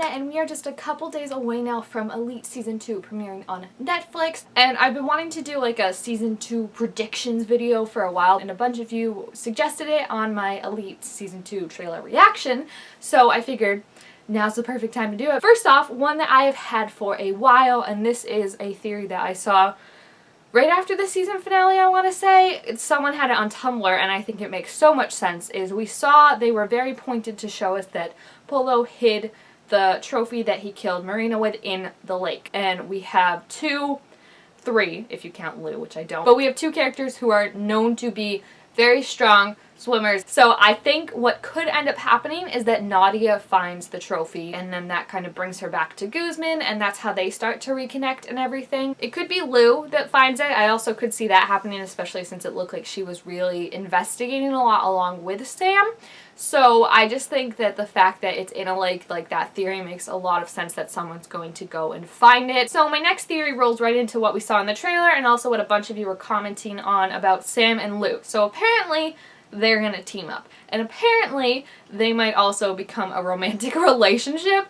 internet, and we are just a couple days away now from Elite Season 2 premiering on Netflix. And I've been wanting to do like a Season 2 predictions video for a while, and a bunch of you suggested it on my Elite Season 2 trailer reaction, so I figured now's the perfect time to do it. First off, one that I have had for a while, and this is a theory that I saw right after the season finale, I want to say. Someone had it on Tumblr, and I think it makes so much sense, is we saw they were very pointed to show us that Polo hid the trophy that he killed Marina with in the lake. And we have three, if you count Lou, which I don't, but we have two characters who are known to be very strong swimmers. So I think what could end up happening is that Nadia finds the trophy, and then that kind of brings her back to Guzman, and that's how they start to reconnect and everything. It could be Lou that finds it. I also could see that happening, especially since it looked like she was really investigating a lot along with Sam. So I just think that the fact that it's in a lake, like, that theory makes a lot of sense that someone's going to go and find it. So my next theory rolls right into what we saw in the trailer, and also what a bunch of you were commenting on about Sam and Lou. So apparently they're gonna team up, and apparently they might also become a romantic relationship.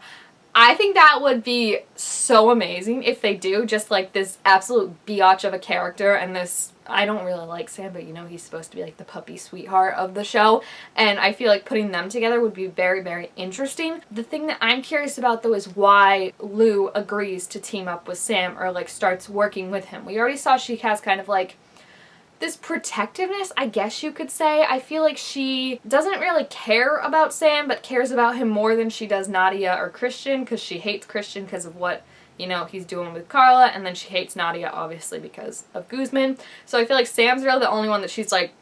I think that would be so amazing if they do, just like this absolute biatch of a character, and this, I don't really like Sam, but you know, he's supposed to be like the puppy sweetheart of the show, and I feel like putting them together would be very, very interesting. The thing that I'm curious about though is why Lou agrees to team up with Sam, or like starts working with him. We already saw she has kind of like this protectiveness, I guess you could say. I feel like she doesn't really care about Sam, but cares about him more than she does Nadia or Christian, because she hates Christian because of what, you know, he's doing with Carla, and then she hates Nadia obviously because of Guzman. So I feel like Sam's really the only one that she's like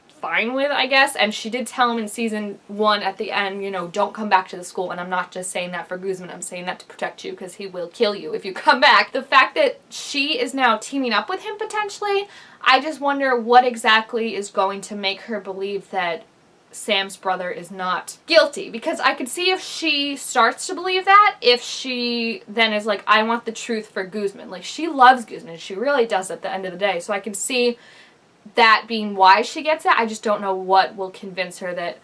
fine with, I guess, and she did tell him in season 1 at the end, you know, don't come back to the school, and I'm not just saying that for Guzman, I'm saying that to protect you because he will kill you if you come back. The fact that she is now teaming up with him potentially, I just wonder what exactly is going to make her believe that Sam's brother is not guilty, because I could see if she starts to believe that, if she then is like, I want the truth for Guzman. Like, she loves Guzman, she really does at the end of the day, so I can see that being why she gets it. I just don't know what will convince her that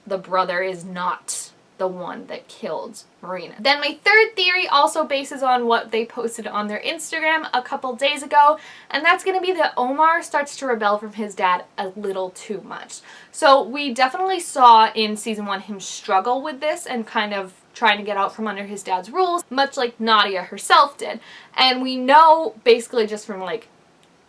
the brother is not the one that killed Marina. Then my third theory also bases on what they posted on their Instagram a couple days ago, and that's going to be that Omar starts to rebel from his dad a little too much. So we definitely saw in season 1 him struggle with this and kind of trying to get out from under his dad's rules, much like Nadia herself did. And we know basically just from like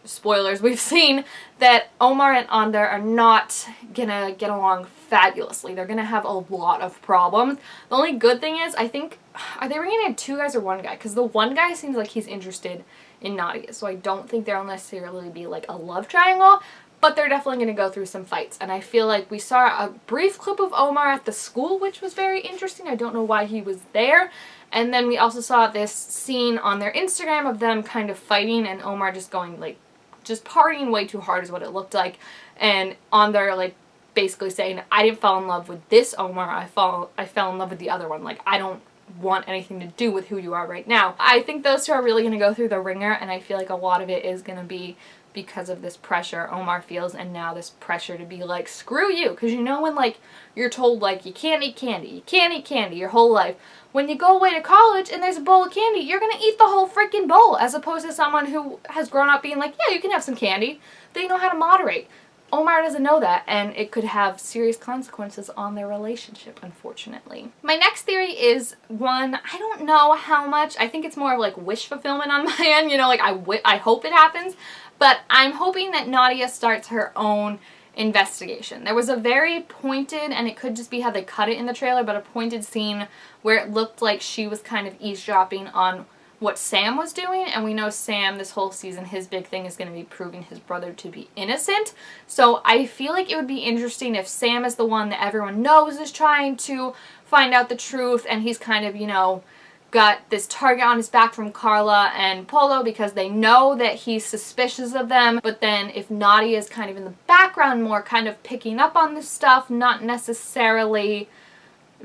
spoilers we've seen that Omar and Ander are not gonna get along fabulously. They're gonna have a lot of problems. The only good thing is, I think, are they bringing in 2 guys or 1 guy? Because the 1 guy seems like he's interested in Nadia, so I don't think there'll necessarily be like a love triangle, but they're definitely going to go through some fights. And I feel like we saw a brief clip of Omar at the school, which was very interesting. I don't know why he was there. And then we also saw this scene on their Instagram of them kind of fighting, and Omar just going like, just partying way too hard is what it looked like, and on there like basically saying, I didn't fall in love with this Omar, I fell in love with the other one, like I don't want anything to do with who you are right now. I think those two are really going to go through the ringer, and I feel like a lot of it is going to be because of this pressure Omar feels, and now this pressure to be like, screw you, because you know when like you're told like you can't eat candy your whole life, when you go away to college and there's a bowl of candy, you're gonna eat the whole freaking bowl, as opposed to someone who has grown up being like, yeah, you can have some candy. They know how to moderate. Omar doesn't know that, and it could have serious consequences on their relationship, unfortunately. My next theory is one, I don't know how much, I think it's more of like wish fulfillment on my end, you know, like I hope it happens, but I'm hoping that Nadia starts her own investigation. There was a very pointed, and it could just be how they cut it in the trailer, but a pointed scene where it looked like she was kind of eavesdropping on what Sam was doing, and we know Sam this whole season, his big thing is going to be proving his brother to be innocent. So I feel like it would be interesting if Sam is the one that everyone knows is trying to find out the truth, and he's kind of, you know, got this target on his back from Carla and Polo because they know that he's suspicious of them. But then if Nadia is kind of in the background more, kind of picking up on this stuff, not necessarily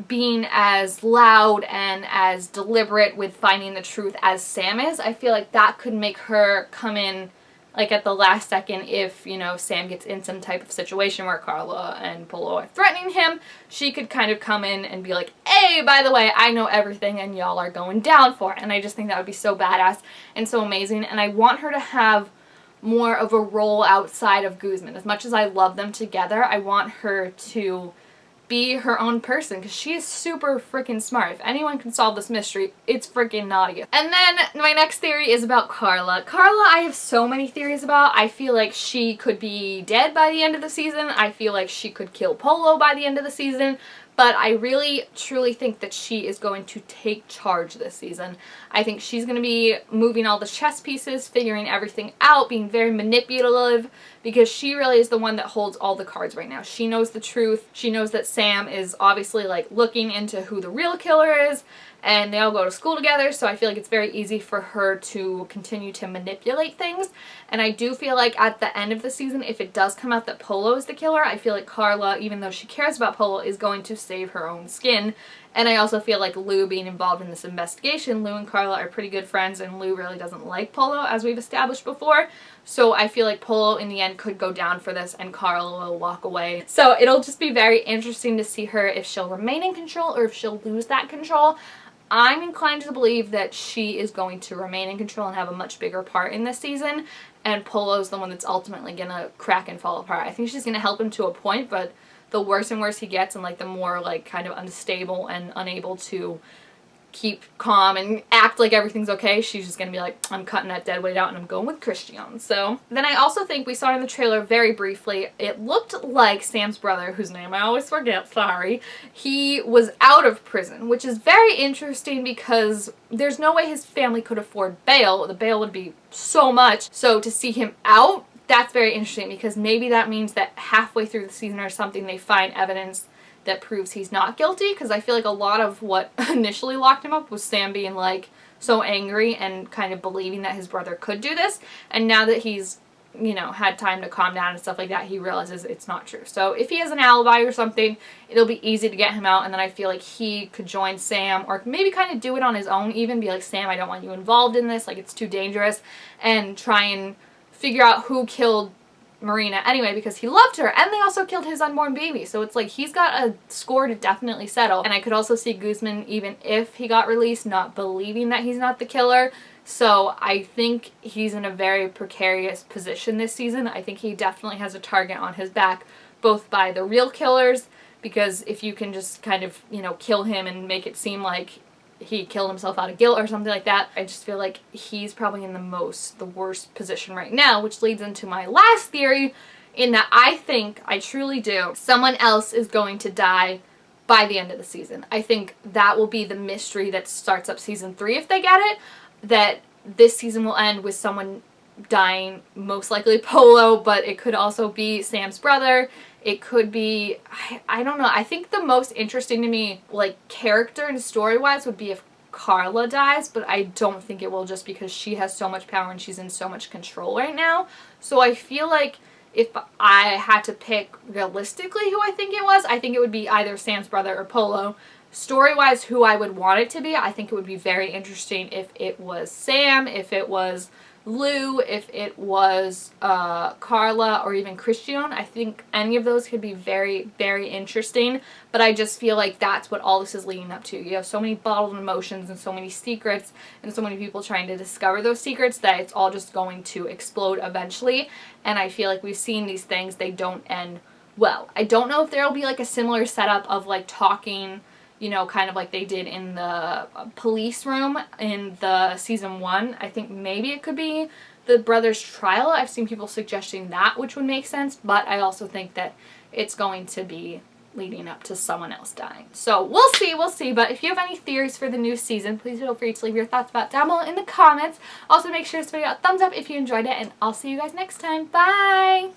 being as loud and as deliberate with finding the truth as Sam is, I feel like that could make her come in like at the last second, if, you know, Sam gets in some type of situation where Carla and Polo are threatening him, she could kind of come in and be like, hey, by the way, I know everything and y'all are going down for it. And I just think that would be so badass and so amazing. And I want her to have more of a role outside of Guzman. As much as I love them together, I want her to be her own person because she is super freaking smart. If anyone can solve this mystery, it's freaking Nadia. And then my next theory is about Carla. Carla, I have so many theories about. I feel like she could be dead by the end of the season. I feel like she could kill Polo by the end of the season. But I really, truly think that she is going to take charge this season. I think she's going to be moving all the chess pieces, figuring everything out, being very manipulative, because she really is the one that holds all the cards right now. She knows the truth. She knows that Sam is obviously, like, looking into who the real killer is, and they all go to school together, so I feel like it's very easy for her to continue to manipulate things. And I do feel like at the end of the season, if it does come out that Polo is the killer, I feel like Carla, even though she cares about Polo, is going to save her own skin. And I also feel like Lou being involved in this investigation, Lou and Carla are pretty good friends, and Lou really doesn't like Polo, as we've established before. So I feel like Polo, in the end, could go down for this, and Carla will walk away. So it'll just be very interesting to see her, if she'll remain in control or if she'll lose that control. I'm inclined to believe that she is going to remain in control and have a much bigger part in this season, and Polo's the one that's ultimately going to crack and fall apart. I think she's going to help him to a point, but the worse and worse he gets, and like the more like kind of unstable and unable to keep calm and act like everything's okay, she's just gonna be like, I'm cutting that dead weight out and I'm going with Christian. So then I also think we saw in the trailer very briefly, it looked like Sam's brother, whose name I always forget, sorry, he was out of prison, which is very interesting because there's no way his family could afford bail. The bail would be so much. So to see him out, that's very interesting, because maybe that means that halfway through the season or something they find evidence that proves he's not guilty, because I feel like a lot of what initially locked him up was Sam being like so angry and kind of believing that his brother could do this, and now that he's, you know, had time to calm down and stuff like that, he realizes it's not true. So if he has an alibi or something, it'll be easy to get him out, and then I feel like he could join Sam, or maybe kind of do it on his own, even be like, Sam, I don't want you involved in this, like it's too dangerous, and try and figure out who killed Marina anyway, because he loved her, and they also killed his unborn baby, so it's like he's got a score to definitely settle. And I could also see Guzman, even if he got released, not believing that he's not the killer. So I think he's in a very precarious position this season. I think he definitely has a target on his back, both by the real killers, because if you can just kind of, you know, kill him and make it seem like he killed himself out of guilt or something like that, I just feel like he's probably in the worst position right now, which leads into my last theory, in that I truly do, someone else is going to die by the end of the season. I think that will be the mystery that starts up season 3 if they get it, that this season will end with someone dying, most likely Polo, but it could also be Sam's brother. It could be, I don't know. I think the most interesting to me, like, character and story-wise would be if Carla dies, but I don't think it will, just because she has so much power and she's in so much control right now. So I feel like if I had to pick realistically who I think it would be either Sam's brother or Polo. Story-wise, who I would want it to be, I think it would be very interesting if it was Sam, if it was Lou, if it was Carla, or even Christian. I think any of those could be very, very interesting, but I just feel like that's what all this is leading up to. You have so many bottled emotions and so many secrets and so many people trying to discover those secrets that it's all just going to explode eventually, and I feel like we've seen these things, they don't end well. I don't know if there'll be like a similar setup of like talking, you know, kind of like they did in the police room in the season 1. I think maybe it could be the brothers' trial. I've seen people suggesting that, which would make sense, but I also think that it's going to be leading up to someone else dying. So we'll see, but if you have any theories for the new season, please feel free to leave your thoughts about down below in the comments. Also, make sure to give this video a thumbs up if you enjoyed it, and I'll see you guys next time. Bye!